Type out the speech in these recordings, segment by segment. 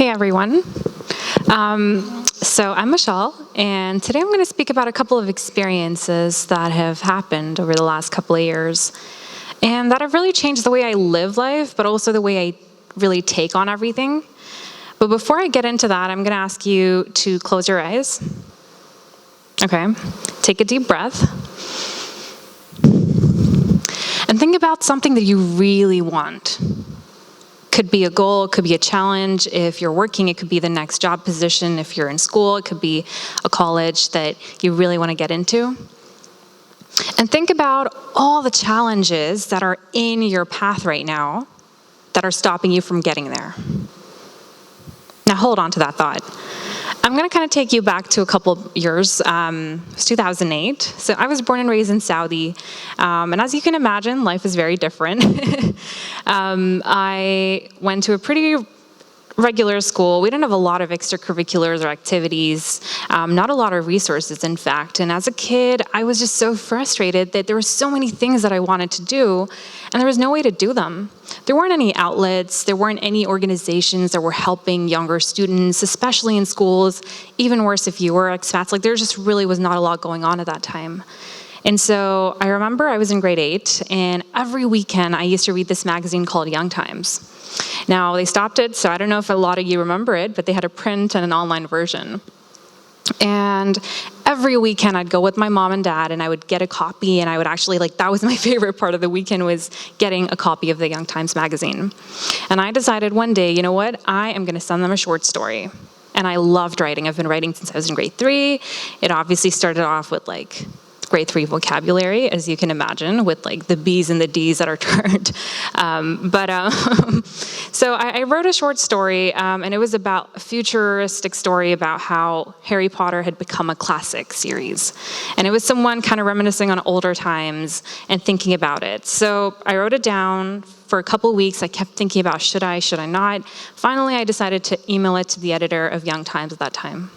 Hey everyone. So I'm Mashal, and today I'm going to speak about a couple of experiences that have happened over the last couple of years, and that have really changed the way I live life, but also the way I really take on everything. But before I get into that, I'm going to ask you to close your eyes. Okay, take a deep breath. And think about something that you really want. Could be a goal, it could be a challenge. If you're working, it could be the next job position. If you're in school, it could be a college that you really want to get into. And think about all the challenges that are in your path right now that are stopping you from getting there. Now hold on to that thought. I'm going to kind of take you back to a couple years. It was 2008. So I was born and raised in Saudi. And as you can imagine, life is very different. I went to a pretty regular school. We didn't have a lot of extracurriculars or activities, not a lot of resources, in fact. And as a kid, I was just so frustrated that there were so many things that I wanted to do, and there was no way to do them. There weren't any outlets, there weren't any organizations that were helping younger students, especially in schools, even worse if you were expats. Like, there just really was not a lot going on at that time. And so I remember I was in grade 8, and every weekend I used to read this magazine called Young Times. Now, they stopped it, so I don't know if a lot of you remember it, but they had a print and an online version. And every weekend I'd go with my mom and dad, and I would get a copy, and I would actually, that was my favorite part of the weekend, was getting a copy of the Young Times magazine. And I decided one day, you know what, I am going to send them a short story. And I loved writing. I've been writing since I was in grade 3. It obviously started off with grade 3 vocabulary, as you can imagine, with the B's and the D's that are turned. So I wrote a short story, and it was about a futuristic story about how Harry Potter had become a classic series. And it was someone kind of reminiscing on older times and thinking about it. So I wrote it down for a couple weeks. I kept thinking about should I not? Finally, I decided to email it to the editor of Young Times at that time.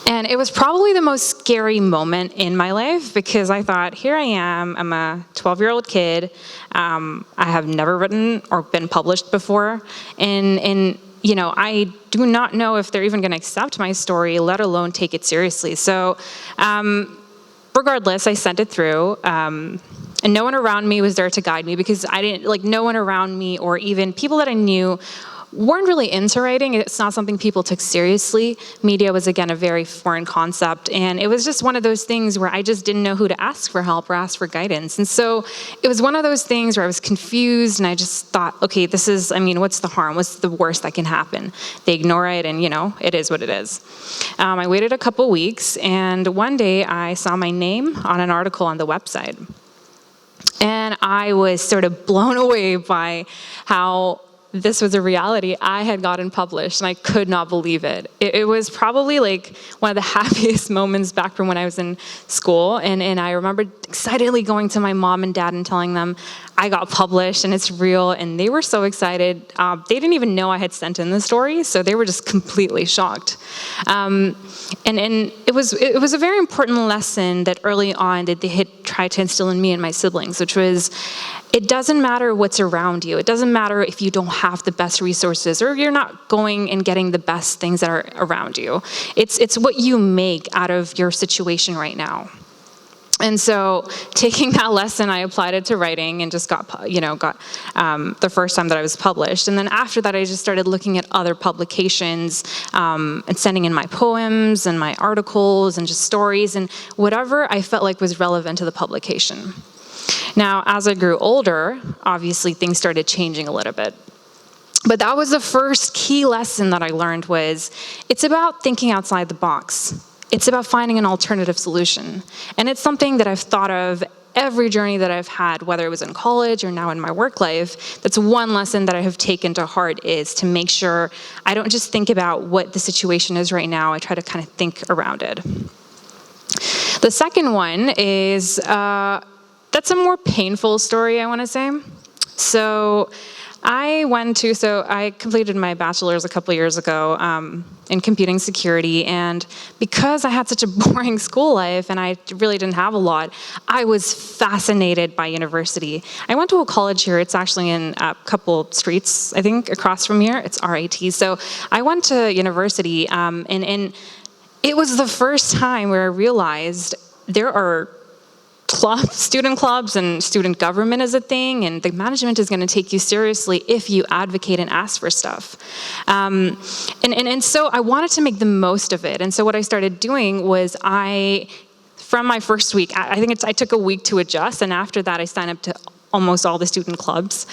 And it was probably the most scary moment in my life, because I thought, here I am, I'm a 12-year-old kid, I have never written or been published before, and I do not know if they're even going to accept my story, let alone take it seriously. So regardless, I sent it through, and no one around me was there to guide me, because no one around me, or even people that I knew, weren't really into writing. It's not something people took seriously. Media was, again, a very foreign concept. And it was just one of those things where I just didn't know who to ask for help or ask for guidance. And so it was one of those things where I was confused, and I just thought, okay, what's the harm? What's the worst that can happen? They ignore it, and, it is what it is. I waited a couple weeks, and one day I saw my name on an article on the website. And I was sort of blown away by how this was a reality. I had gotten published, and I could not believe it. It was probably one of the happiest moments back from when I was in school. And I remember excitedly going to my mom and dad and telling them I got published and it's real. And they were so excited. They didn't even know I had sent in the story, so they were just completely shocked. And it was a very important lesson that early on that they had tried to instill in me and my siblings, which was, it doesn't matter what's around you. It doesn't matter if you don't have the best resources or you're not going and getting the best things that are around you. It's what you make out of your situation right now. And so taking that lesson, I applied it to writing and just got the first time that I was published. And then after that, I just started looking at other publications and sending in my poems and my articles and just stories and whatever I felt like was relevant to the publication. Now, as I grew older, obviously things started changing a little bit. But that was the first key lesson that I learned, was it's about thinking outside the box. It's about finding an alternative solution. And it's something that I've thought of every journey that I've had, whether it was in college or now in my work life. That's one lesson that I have taken to heart, is to make sure I don't just think about what the situation is right now. I try to kind of think around it. The second one is, that's a more painful story, I want to say. So I completed my bachelor's a couple years ago in computing security, and because I had such a boring school life and I really didn't have a lot, I was fascinated by university. I went to a college here. It's actually in a couple streets, I think, across from here. It's RIT. So I went to university, and it was the first time where I realized there are student clubs and student government is a thing, and the management is going to take you seriously if you advocate and ask for stuff. And so I wanted to make the most of it. And so what I started doing was from my first week, I think I took a week to adjust, and after that I signed up to almost all the student clubs.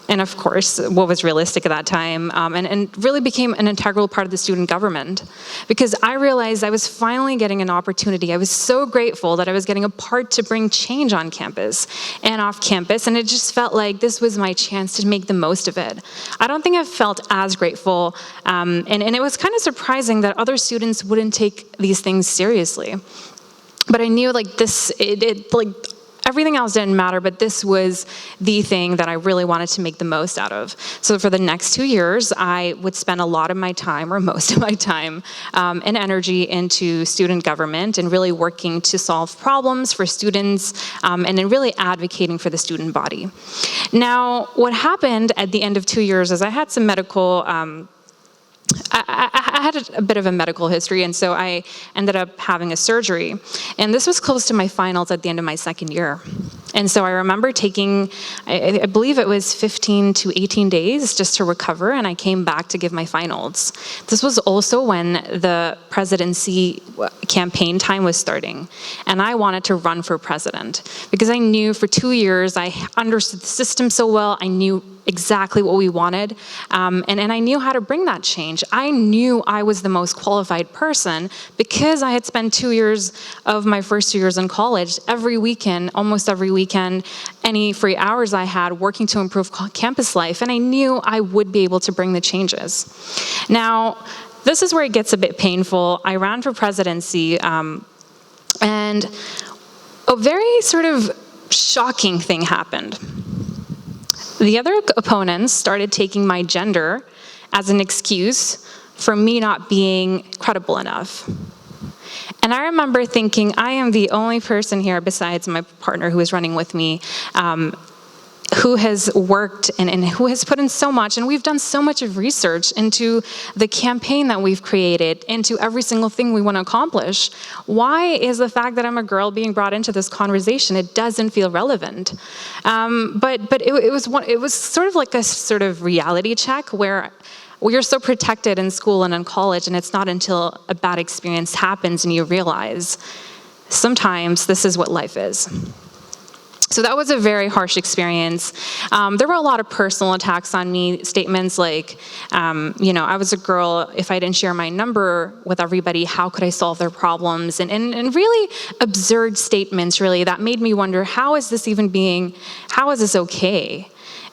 And of course, what was realistic at that time, and really became an integral part of the student government. Because I realized I was finally getting an opportunity. I was so grateful that I was getting a part to bring change on campus and off campus, and it just felt like this was my chance to make the most of it. I don't think I felt as grateful, and it was kind of surprising that other students wouldn't take these things seriously. But I knew everything else didn't matter, but this was the thing that I really wanted to make the most out of. So for the next 2 years, I would spend a lot of my time, or most of my time, and energy into student government and really working to solve problems for students, and then really advocating for the student body. Now, what happened at the end of 2 years is I had some medical I had a bit of a medical history, and so I ended up having a surgery. And this was close to my finals at the end of my second year. And so I remember taking, I believe it was 15 to 18 days just to recover, and I came back to give my finals. This was also when the presidency campaign time was starting, and I wanted to run for president because I knew for 2 years I understood the system so well. I knew exactly what we wanted, and I knew how to bring that change. I knew I was the most qualified person because I had spent 2 years of my first 2 years in college, every weekend, almost every weekend, any free hours I had working to improve campus life, and I knew I would be able to bring the changes. Now, this is where it gets a bit painful. I ran for presidency, and a very sort of shocking thing happened. The other opponents started taking my gender as an excuse for me not being credible enough. And I remember thinking, I am the only person here besides my partner who is running with me, who has worked and who has put in so much, and we've done so much of research into the campaign that we've created, into every single thing we want to accomplish. Why is the fact that I'm a girl being brought into this conversation? It doesn't feel relevant. But it was sort of like a sort of reality check where you're so protected in school and in college, and it's not until a bad experience happens and you realize sometimes this is what life is. So that was a very harsh experience. There were a lot of personal attacks on me, statements like, I was a girl, if I didn't share my number with everybody, how could I solve their problems? And really absurd statements, really, that made me wonder, how is this okay?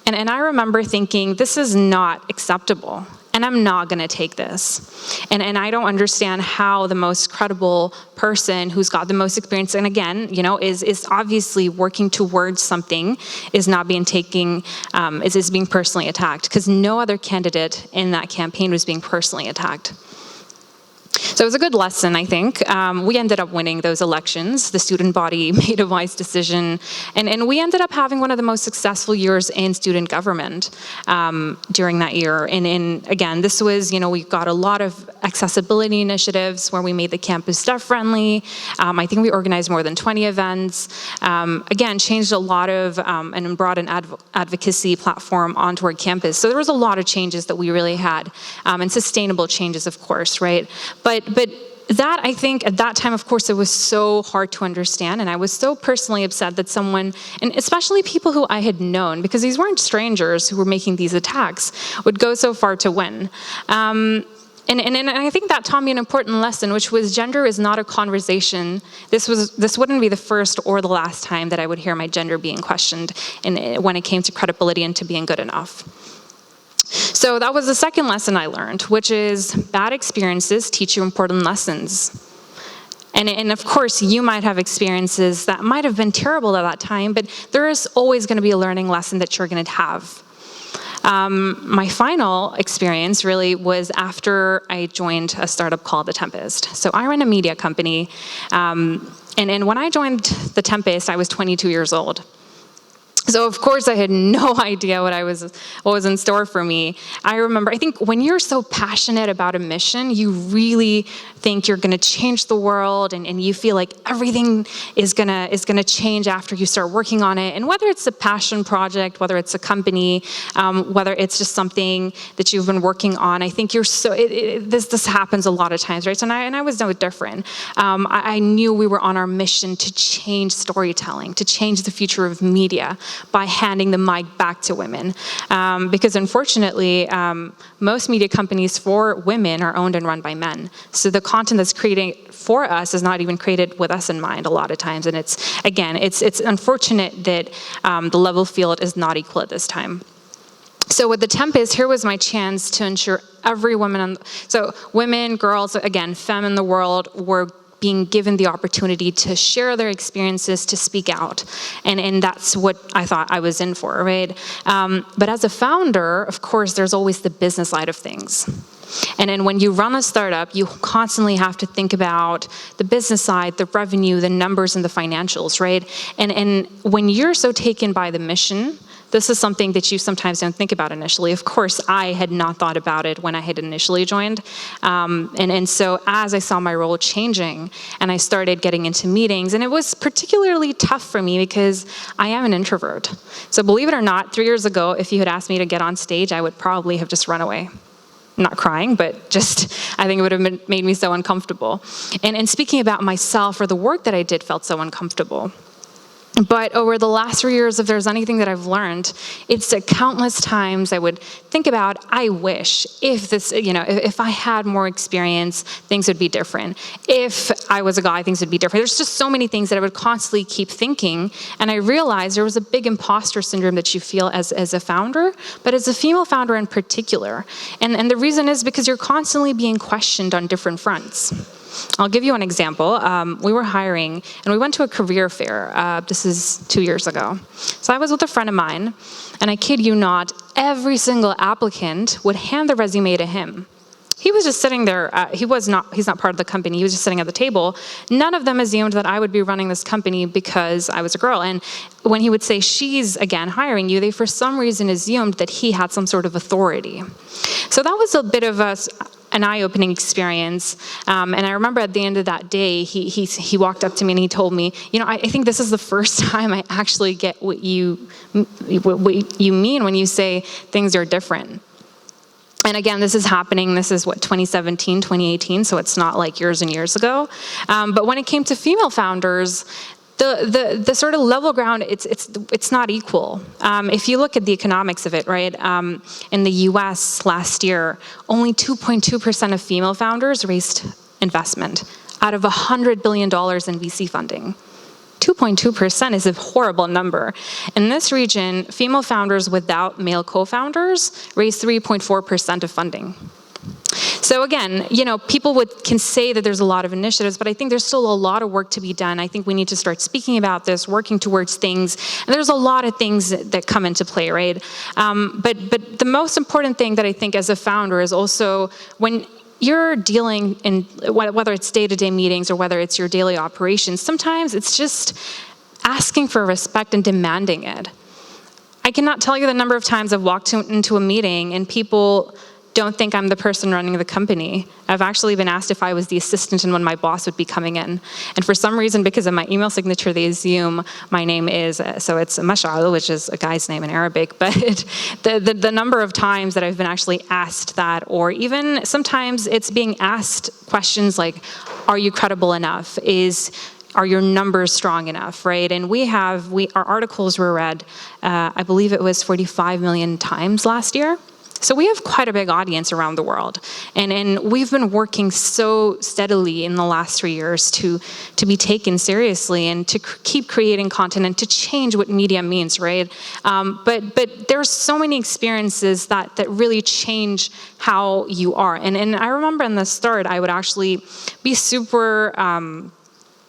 And I remember thinking, this is not acceptable, and I'm not gonna take this. And I don't understand how the most credible person who's got the most experience, and again, is obviously working towards something, is being personally attacked, because no other candidate in that campaign was being personally attacked. So it was a good lesson, I think. We ended up winning those elections. The student body made a wise decision, and we ended up having one of the most successful years in student government during that year. And again, this was, we got a lot of accessibility initiatives where we made the campus deaf-friendly. I think we organized more than 20 events. Again, changed a lot of, and brought an advocacy platform onto our campus. So there was a lot of changes that we really had, and sustainable changes, of course, right? But that, I think, at that time, of course, it was so hard to understand, and I was so personally upset that someone, and especially people who I had known, because these weren't strangers who were making these attacks, would go so far to win. And I think that taught me an important lesson, which was gender is not a conversation. This wouldn't be the first or the last time that I would hear my gender being questioned when it came to credibility and to being good enough. So that was the second lesson I learned, which is bad experiences teach you important lessons. And of course, you might have experiences that might have been terrible at that time, but there is always going to be a learning lesson that you're going to have. My final experience really was after I joined a startup called the Tempest. So I run a media company, and when I joined the Tempest, I was 22 years old. So of course I had no idea what was in store for me. I remember, I think when you're so passionate about a mission, you really think you're gonna change the world, and you feel like everything is gonna change after you start working on it. And whether it's a passion project, whether it's a company, whether it's just something that you've been working on, I think you're so, this happens a lot of times, right? So I was no different. I knew we were on our mission to change storytelling, to change the future of media, by handing the mic back to women. Because unfortunately, most media companies for women are owned and run by men. So the content that's created for us is not even created with us in mind a lot of times. And it's unfortunate that the level field is not equal at this time. So with the Tempest, here was my chance to ensure every woman, so women, girls, again, femme in the world, were being given the opportunity to share their experiences, to speak out. And that's what I thought I was in for, right? But as a founder, of course, there's always the business side of things. And then when you run a startup, you constantly have to think about the business side, the revenue, the numbers, and the financials, right? And when you're so taken by the mission, this is something that you sometimes don't think about initially. Of course, I had not thought about it when I had initially joined. And so as I saw my role changing and I started getting into meetings, and it was particularly tough for me because I am an introvert. So believe it or not, 3 years ago, if you had asked me to get on stage, I would probably have just run away. Not crying, but just, I think it would have made me so uncomfortable. And speaking about myself or the work that I did felt so uncomfortable. But over the last 3 years, if there's anything that I've learned, it's that countless times I would think about, I wish if this, if I had more experience, things would be different. If I was a guy, things would be different. There's just so many things that I would constantly keep thinking. And I realized there was a big imposter syndrome that you feel as a founder, but as a female founder in particular. And the reason is because you're constantly being questioned on different fronts. I'll give you an example. We were hiring, and we went to a career fair. This is 2 years ago. So I was with a friend of mine, and I kid you not, every single applicant would hand the resume to him. He was just sitting there. He's not part of the company. He was just sitting at the table. None of them assumed that I would be running this company because I was a girl. And when he would say, she's, again, hiring you, they for some reason assumed that he had some sort of authority. So that was a bit of an eye-opening experience. And I remember at the end of that day, he walked up to me and he told me, I think this is the first time I actually get what you mean when you say things are different. And again, this is happening, this is 2017, 2018, so it's not like years and years ago. But when it came to female founders, the sort of level ground, it's not equal. If you look at the economics of it, right? In the US last year, only 2.2% of female founders raised investment out of $100 billion in VC funding. 2.2% is a horrible number. In this region, female founders without male co-founders raised 3.4% of funding. So again, people can say that there's a lot of initiatives, but I think there's still a lot of work to be done. I think we need to start speaking about this, working towards things, and there's a lot of things that come into play, right? But the most important thing that I think as a founder is also when you're dealing in, whether it's day-to-day meetings or whether it's your daily operations, sometimes it's just asking for respect and demanding it. I cannot tell you the number of times I've walked into a meeting and people don't think I'm the person running the company. I've actually been asked if I was the assistant and when my boss would be coming in. And for some reason, because of my email signature, they assume my name is, so it's Mashal, which is a guy's name in Arabic, but the number of times that I've been actually asked that, or even sometimes it's being asked questions like, are you credible enough? Are your numbers strong enough, right? And our articles were read, I believe it was 45 million times last year. So we have quite a big audience around the world. And we've been working so steadily in the last 3 years to be taken seriously and to keep creating content and to change what media means, right? But there's so many experiences that really change how you are. And I remember in the start, I would actually be super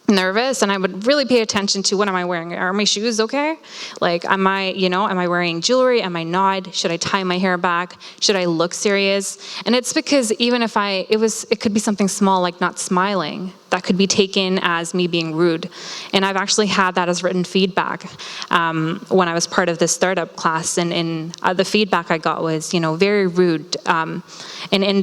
nervous, and I would really pay attention to, what am I wearing? Are my shoes okay? Like, am I wearing jewelry? Am I not? Should I tie my hair back? Should I look serious? And it's because even if it could be something small, like not smiling, that could be taken as me being rude. And I've actually had that as written feedback when I was part of this startup class, and the feedback I got was, very rude. And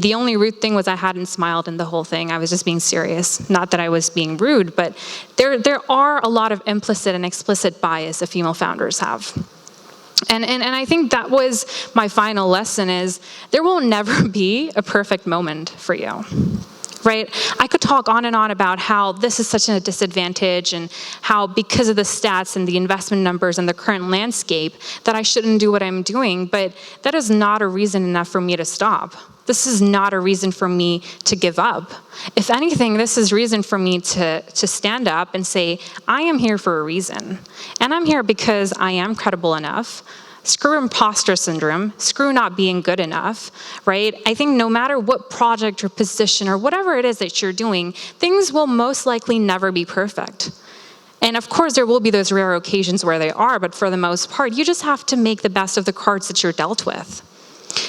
the only rude thing was I hadn't smiled in the whole thing. I was just being serious. Not that I was being rude, but there are a lot of implicit and explicit bias that female founders have. And I think that was my final lesson, is there will never be a perfect moment for you. Right? I could talk on and on about how this is such a disadvantage, and how because of the stats and the investment numbers and the current landscape that I shouldn't do what I'm doing, but that is not a reason enough for me to stop. This is not a reason for me to give up. If anything, this is reason for me to stand up and say, I am here for a reason. And I'm here because I am credible enough. Screw imposter syndrome, screw not being good enough, right? I think no matter what project or position or whatever it is that you're doing, things will most likely never be perfect. And of course, there will be those rare occasions where they are, but for the most part, you just have to make the best of the cards that you're dealt with.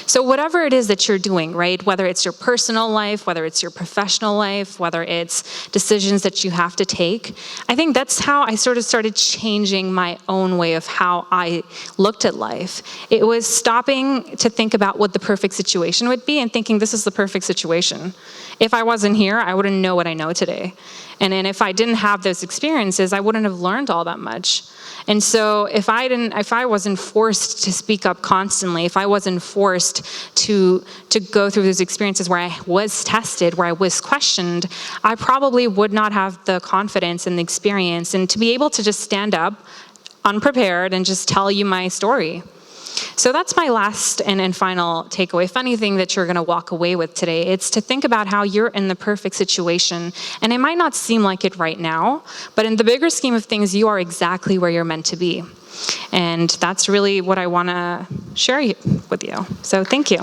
So whatever it is that you're doing, right, whether it's your personal life, whether it's your professional life, whether it's decisions that you have to take, I think that's how I sort of started changing my own way of how I looked at life. It was stopping to think about what the perfect situation would be and thinking, this is the perfect situation. If I wasn't here, I wouldn't know what I know today. And then if I didn't have those experiences, I wouldn't have learned all that much. And so if I wasn't forced to speak up constantly, if I wasn't forced to go through those experiences where I was tested, where I was questioned, I probably would not have the confidence and the experience and to be able to just stand up unprepared and just tell you my story. So that's my last and final takeaway. If anything that you're going to walk away with today, it's to think about how you're in the perfect situation. And it might not seem like it right now, but in the bigger scheme of things, you are exactly where you're meant to be. And that's really what I want to share with you. So thank you.